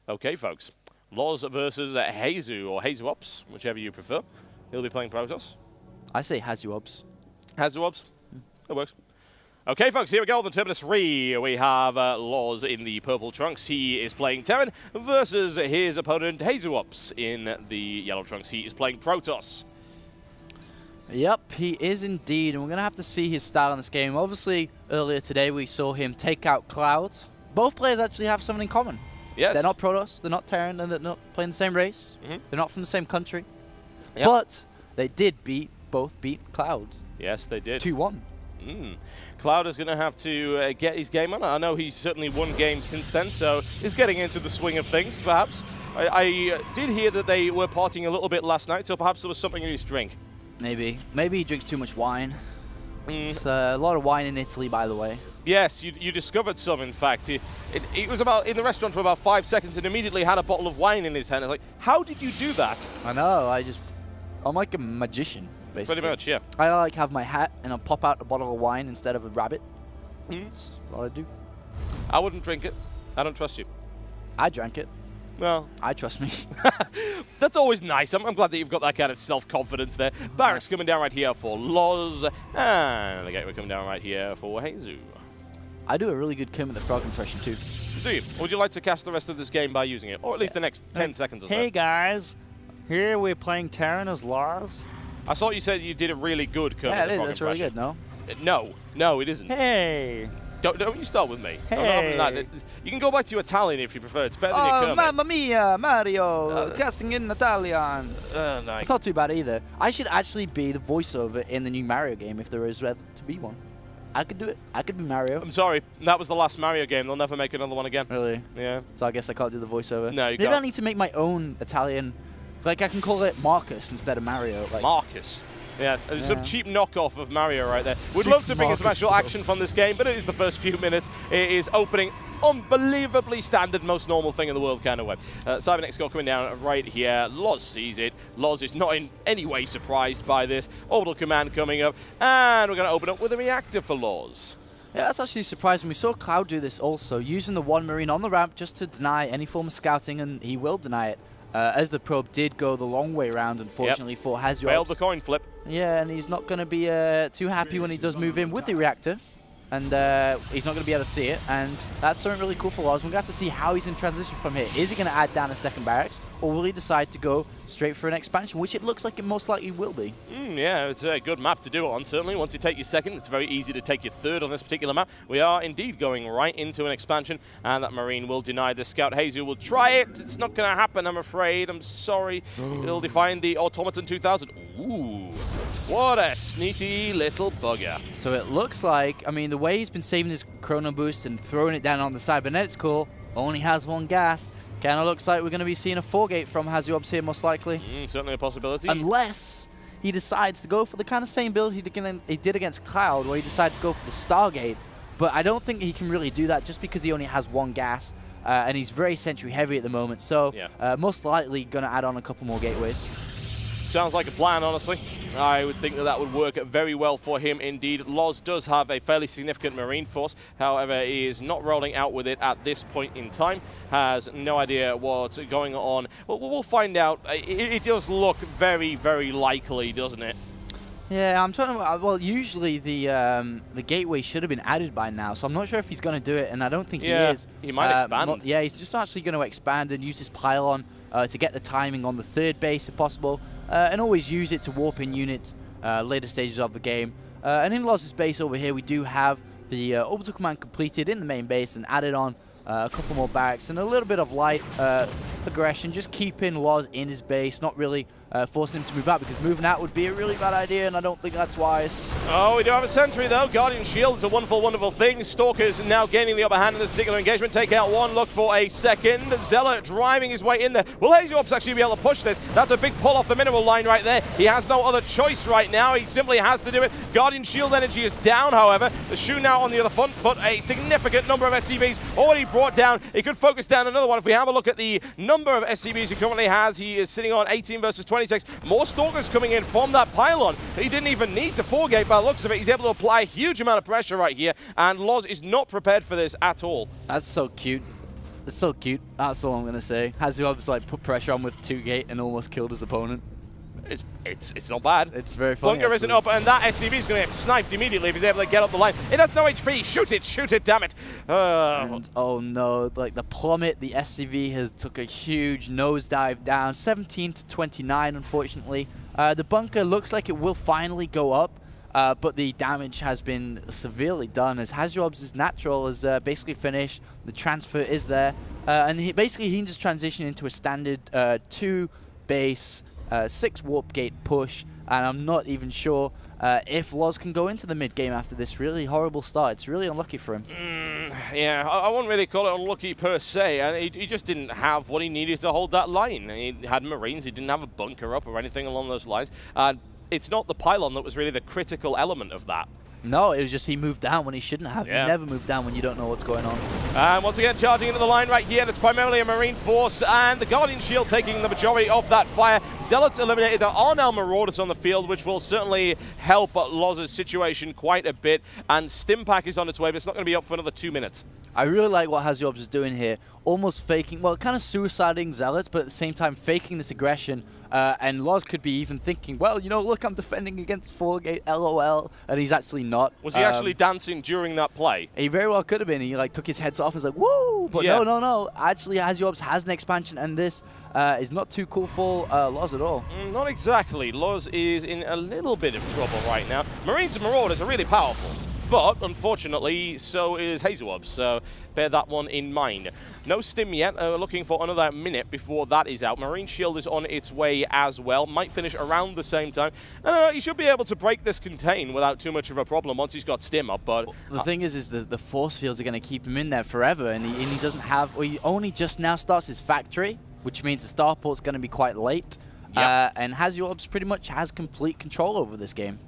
Okay, folks. LoZ versus Hasu, or Hasu Ops, whichever you prefer. He'll be playing Protoss. I say Hasu Ops. Hasu Ops? That works. Okay, folks, here we go. The Terminus 3. We have LoZ in the purple trunks. He is playing Terran versus his opponent, Hasu Ops, in the yellow trunks. He is playing Protoss. Yep, he is indeed, and we're going to have to see his style in this game. Obviously, earlier today we saw him take out Cloud. Both players actually have something in common. Yes. They're not Protoss, they're not Terran, and they're not playing the same race. They're not from the same country. Yep. But they did both beat Cloud. Yes, they did. 2-1. Cloud is going to have to get his game on. I know he's certainly won games since then, so he's getting into the swing of things, perhaps. I did hear that they were partying a little bit last night, so perhaps there was something in his drink. Maybe he drinks too much wine. It's a lot of wine in Italy, by the way. Yes, you discovered some, in fact. He was about in the restaurant for about 5 seconds and immediately had a bottle of wine in his hand. I was like, how did you do that? I know, I'm like a magician, basically. Pretty much, yeah. I like have my hat and I'll pop out a bottle of wine instead of a rabbit. That's what I do. I wouldn't drink it. I don't trust you. I drank it. Well, I trust me. That's always nice. I'm glad that you've got that kind of self-confidence there. Barracks coming down right here for LoZ, and the gateway coming down right here for Hasu. I do a really good Kermit the Frog impression too. Do you? Would you like to cast the rest of this game by using it? Or at least the next 10 seconds or so? Hey guys, here we're playing Terran as LoZ. I thought you said you did a really good Kermit Yeah, the it is. Frog That's really impression. good, no? No, it isn't. Hey. Don't you start with me. Hey. No, you can go back to your Italian if you prefer. It's better than your Kermit. Mamma mia, Mario, casting in Italian. Nice. It's not too bad either. I should actually be the voiceover in the new Mario game if there is to be one. I could do it. I could be Mario. I'm sorry. That was the last Mario game. They'll never make another one again. Really? Yeah. So I guess I can't do the voiceover. No, you Maybe can't. I need to make my own Italian. Like I can call it Marcus instead of Mario. Like Marcus. Yeah, it's some cheap knockoff of Mario right there. We'd Super love to bring a Marcus special Pro. action from this game, but it is the first few minutes. It is opening unbelievably standard, most normal thing in the world kind of way. Cybernex score coming down right here. LoZ sees it. LoZ is not in any way surprised by this. Orbital command coming up, and we're going to open up with a reactor for LoZ. Yeah, that's actually surprising. We saw Cloud do this also, using the one Marine on the ramp just to deny any form of scouting, and he will deny it. As the probe did go the long way around, unfortunately, for Hasu. Failed the coin flip. Yeah, and he's not going to be too happy when he does move in with the reactor. And he's not going to be able to see it. And that's something really cool for LoZ. We're going to have to see how he's going to transition from here. Is he going to add down a second barracks? Or will he decide to go straight for an expansion, which it looks like it most likely will be? Yeah, it's a good map to do it on, certainly. Once you take your second, it's very easy to take your third on this particular map. We are indeed going right into an expansion, and that Marine will deny the scout. Hasu will try it. It's not going to happen, I'm afraid. I'm sorry. He'll define the Automaton 2000. Ooh, what a sneaky little bugger. So it looks like, I mean, the way he's been saving his chrono boost and throwing it down on the cybernetics core, only has one gas. Kind of looks like we're going to be seeing a 4-gate from Hasu Ops here, most likely. Certainly a possibility. Unless he decides to go for the kind of same build he did against Cloud, where he decided to go for the Stargate. But I don't think he can really do that just because he only has one gas. And he's very sentry heavy at the moment. So most likely going to add on a couple more gateways. Sounds like a plan, honestly. I would think that that would work very well for him indeed. LoZ does have a fairly significant Marine force. However, he is not rolling out with it at this point in time. Has no idea what's going on. Well, we'll find out. It does look very, very likely, doesn't it? Yeah, I'm trying to. Well, usually the gateway should have been added by now, so I'm not sure if he's going to do it, and I don't think he is. He might expand. Yeah, he's just actually going to expand and use his pylon to get the timing on the third base if possible, and always use it to warp in units later stages of the game. And in LoZ's base over here, we do have the orbital command completed in the main base and added on a couple more barracks and a little bit of light aggression, just keeping LoZ in his base, not really forcing him to move out, because moving out would be a really bad idea, and I don't think that's wise. Oh, we do have a sentry, though. Guardian Shield is a wonderful, wonderful thing. Stalkers now gaining the upper hand in this particular engagement. Take out one, look for a second. Zealot driving his way in there. Will Hasu Ops actually be able to push this? That's a big pull off the mineral line right there. He has no other choice right now. He simply has to do it. Guardian Shield energy is down, however. The Shu now on the other front, but a significant number of SCVs already brought down. He could focus down another one. If we have a look at the number of SCVs he currently has, he is sitting on 18 versus 26. More Stalkers coming in from that pylon. He didn't even need to 4-gate by the looks of it. He's able to apply a huge amount of pressure right here, and LoZ is not prepared for this at all. That's so cute. It's so cute. That's all I'm going to say. Hasu like put pressure on with 2-gate and almost killed his opponent. It's not bad. It's very funny. Bunker isn't up, and that SCV is going to get sniped immediately if he's able to get up the line. It has no HP. Shoot it, damn it. And, oh no, like the plummet, the SCV has took a huge nosedive down, 17 to 29, unfortunately. The bunker looks like it will finally go up, but the damage has been severely done as Hasu natural is basically finished. The transfer is there, and he can just transition into a standard 2 base 6 warp gate push, and I'm not even sure if LoZ can go into the mid game after this really horrible start. It's really unlucky for him. Yeah, I wouldn't really call it unlucky per se. And he just didn't have what he needed to hold that line. He had Marines, he didn't have a bunker up or anything along those lines. And it's not the pylon that was really the critical element of that. No, it was just he moved down when he shouldn't have. Yeah. You never move down when you don't know what's going on. And once again, charging into the line right here, and it's primarily a Marine force, and the Guardian Shield taking the majority of that fire. Zealots eliminated. There are now Marauders on the field, which will certainly help LoZ's situation quite a bit, and Stimpack is on its way, but it's not going to be up for another 2 minutes. I really like what Hasu is doing here, almost faking, well, kind of suiciding Zealots, but at the same time faking this aggression. And LoZ could be even thinking, well, you know, look, I'm defending against 4-gate, LOL, and he's actually not. Was he actually dancing during that play? He very well could have been. He like took his heads off and was like, woo! But yeah. no. Actually, Hasu has an expansion, and this is not too cool for LoZ at all. Not exactly. LoZ is in a little bit of trouble right now. Marines and Marauders are really powerful. But, unfortunately, so is Hasu, so bear that one in mind. No stim yet. We're looking for another minute before that is out. Marine Shield is on its way as well. Might finish around the same time. He should be able to break this contain without too much of a problem once he's got stim up. But the thing is the force fields are going to keep him in there forever, and he doesn't have. Well, he only just now starts his factory, which means the starport's going to be quite late. Yep. And Hasu pretty much has complete control over this game.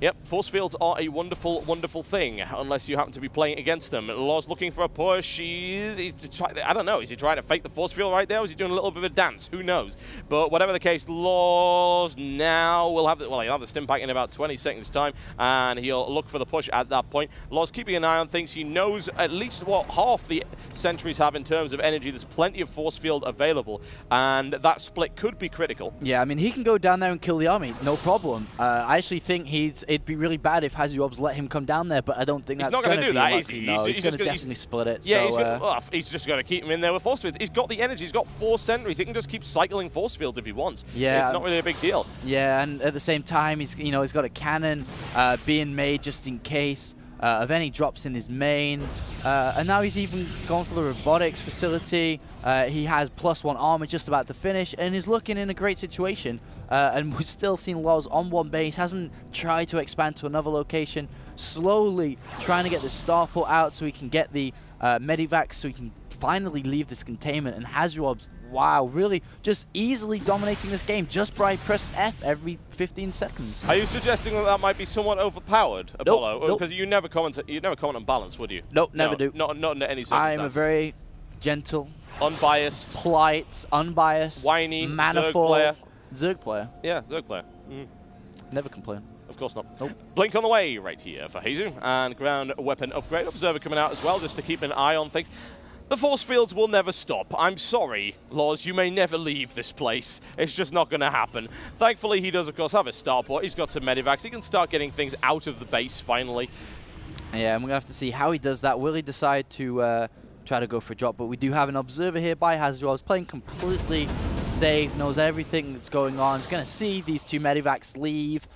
Yep, force fields are a wonderful, wonderful thing, unless you happen to be playing against them. LoZ looking for a push. I don't know, is he trying to fake the force field right there, or is he doing a little bit of a dance? Who knows? But whatever the case, LoZ now will have he'll have the stim pack in about 20 seconds time, and he'll look for the push at that point. LoZ keeping an eye on things. He knows at least what half the sentries have in terms of energy. There's plenty of force field available, and that split could be critical. Yeah, I mean, he can go down there and kill the army, no problem. I actually think it'd be really bad if Hasu let him come down there, but I don't think that's going to do that, is he? No, he's going to definitely split it. Yeah, so, he's just going to keep him in there with force fields. He's got the energy. He's got 4 sentries. He can just keep cycling force fields if he wants. Yeah, it's not really a big deal. Yeah, and at the same time, he's got a cannon being made just in case of any drops in his main, and now he's even gone for the robotics facility. He has +1 armor just about to finish, and is looking in a great situation. And we've still seen LoZ on 1 base, hasn't tried to expand to another location, slowly trying to get the starport out so he can get the medivac, so he can finally leave this containment. And Hasu, wow, really just easily dominating this game just by pressing F every 15 seconds. Are you suggesting that might be somewhat overpowered, Apollo? Nope. Because you never comment on balance, would you? Nope, never do. Not under any circumstances. I am a very gentle, unbiased, polite, unbiased, whiny, manifold Zerg player. Yeah, Zerg player. Never complain. Of course not. Nope. Blink on the way right here for Hasu, and ground weapon upgrade. Observer coming out as well, just to keep an eye on things. The force fields will never stop. I'm sorry, LoZ, you may never leave this place. It's just not going to happen. Thankfully, he does, of course, have a starport. He's got some medivacs. He can start getting things out of the base, finally. Yeah, and we're going to have to see how he does that. Will he decide to try to go for a drop? But we do have an observer here by Hasu. He's playing completely safe, knows everything that's going on. He's going to see these 2 medivacs leave,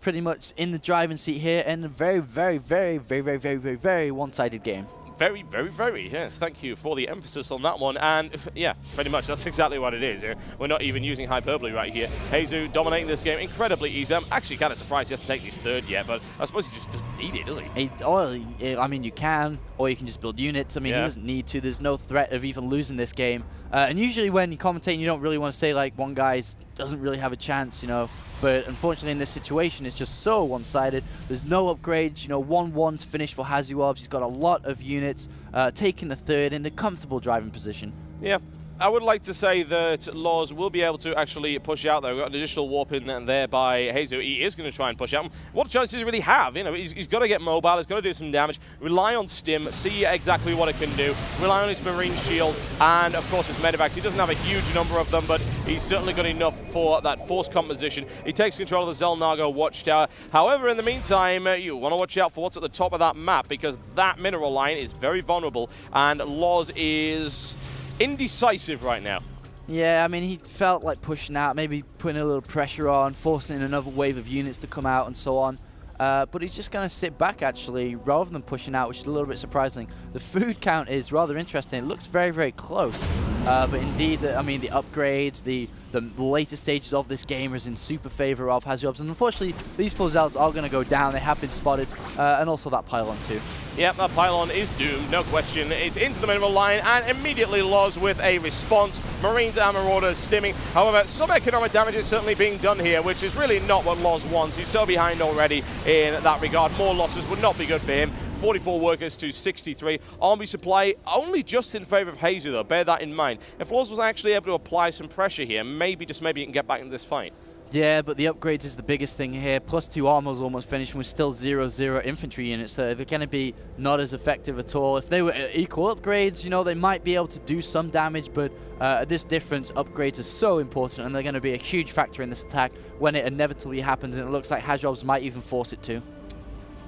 pretty much in the driving seat here, and a very, very, very, very, very, very, very, very one-sided game. Very, very, very, yes. Thank you for the emphasis on that one. And, yeah, pretty much that's exactly what it is. We're not even using hyperbole right here. Hasu dominating this game incredibly easy. I'm actually kind of surprised he hasn't taken his 3rd yet, but I suppose he just doesn't need it, does he? I mean, you can, or you can just build units. I mean, he doesn't need to. There's no threat of even losing this game. And usually when you commentate, you don't really want to say, like, one guy doesn't really have a chance, you know. But unfortunately, in this situation, it's just so one-sided. There's no upgrades. 1-1's finished for Hasu. He's got a lot of units, taking the 3rd in a comfortable driving position. Yeah. I would like to say that LoZ will be able to actually push out there. We've got an additional warp in there by Hasu. He is going to try and push out. What choice does he really have? You know, he's got to get mobile. He's got to do some damage. Rely on Stim. See exactly what it can do. Rely on his Marine Shield. And, of course, his Medivacs. He doesn't have a huge number of them, but he's certainly got enough for that force composition. He takes control of the Zelnago Watchtower. However, in the meantime, you want to watch out for what's at the top of that map, because that mineral line is very vulnerable, and LoZ is indecisive right now. Yeah, I mean, he felt like pushing out, maybe putting a little pressure on, forcing another wave of units to come out and so on. But he's just going to sit back, actually, rather than pushing out, which is a little bit surprising. The food count is rather interesting. It looks very, very close. But indeed, I mean, the upgrades, the later stages of this game is in super favor of Hasu. And unfortunately, these full Zealots are going to go down. They have been spotted. And also that pylon, too. Yep, that pylon is doomed, no question. It's into the mineral line, and immediately LoZ with a response. Marines and Marauders stimming. However, some economic damage is certainly being done here, which is really not what LoZ wants. He's so behind already in that regard. More losses would not be good for him. 44 workers to 63. Army supply only just in favor of Hasu, though. Bear that in mind. If LoZ was actually able to apply some pressure here, maybe, just maybe, he can get back in this fight. Yeah, but the upgrades is the biggest thing here. +2 armor's almost finished, and we're still 0-0 infantry units, so they're going to be not as effective at all. If they were equal upgrades, you know, they might be able to do some damage, but at this difference, upgrades are so important, and they're going to be a huge factor in this attack when it inevitably happens, and it looks like Hasu might even force it to.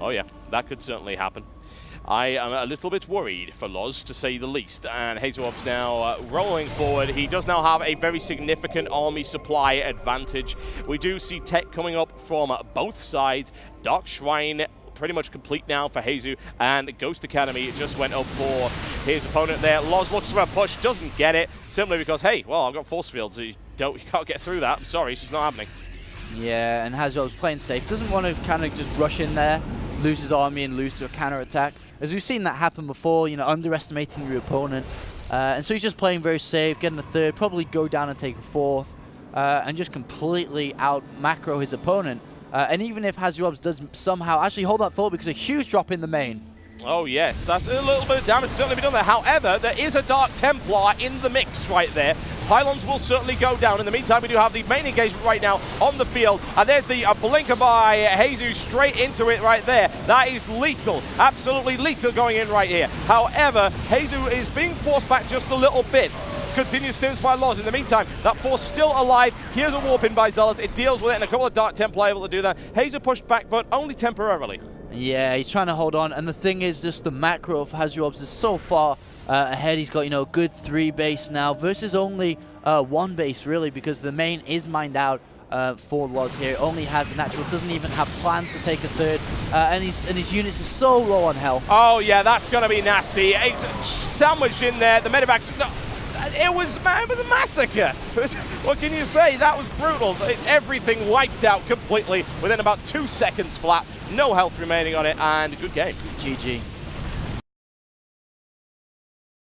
Oh yeah, that could certainly happen. I am a little bit worried for LoZ, to say the least, and Hazuob's now rolling forward. He does now have a very significant army supply advantage. We do see tech coming up from both sides. Dark Shrine pretty much complete now for Hasu, and Ghost Academy just went up for his opponent there. LoZ looks for a push, doesn't get it, simply because, hey, well, I've got force fields, so you can't get through that. I'm sorry, it's just not happening. Yeah, and Hazuob's playing safe. Doesn't want to kind of just rush in there, lose his army and lose to a counter-attack. As we've seen that happen before, you know, underestimating your opponent. And so he's just playing very safe, getting a third, probably go down and take a fourth, and just completely out-macro his opponent. And even if Hazuob's does somehow actually hold that thought, because a huge drop in the main. Oh yes, that's a little bit of damage to certainly be done there. However, there is a Dark Templar in the mix right there. Pylons will certainly go down. In the meantime, we do have the main engagement right now on the field. And there's the blinker by Hasu straight into it right there. That is lethal, absolutely lethal going in right here. However, Hasu is being forced back just a little bit. Continues stims by LoZ. In the meantime, that force still alive. Here's a warp in by Zealots. It deals with it, and a couple of Dark Templar able to do that. Hasu pushed back, but only temporarily. Yeah, he's trying to hold on, and the thing is, just the macro of Hazuob's is so far ahead. He's got, you know, a good 3 base now versus only 1 base, really, because the main is mined out for LoZ here. Only has the natural, doesn't even have plans to take a third, and his units are so low on health. Oh yeah, that's going to be nasty. It's sandwiched in there. The medivacs. No, it was a massacre. What can you say? That was brutal. Everything wiped out completely within about 2 seconds flat. No health remaining on it, and good game. GG.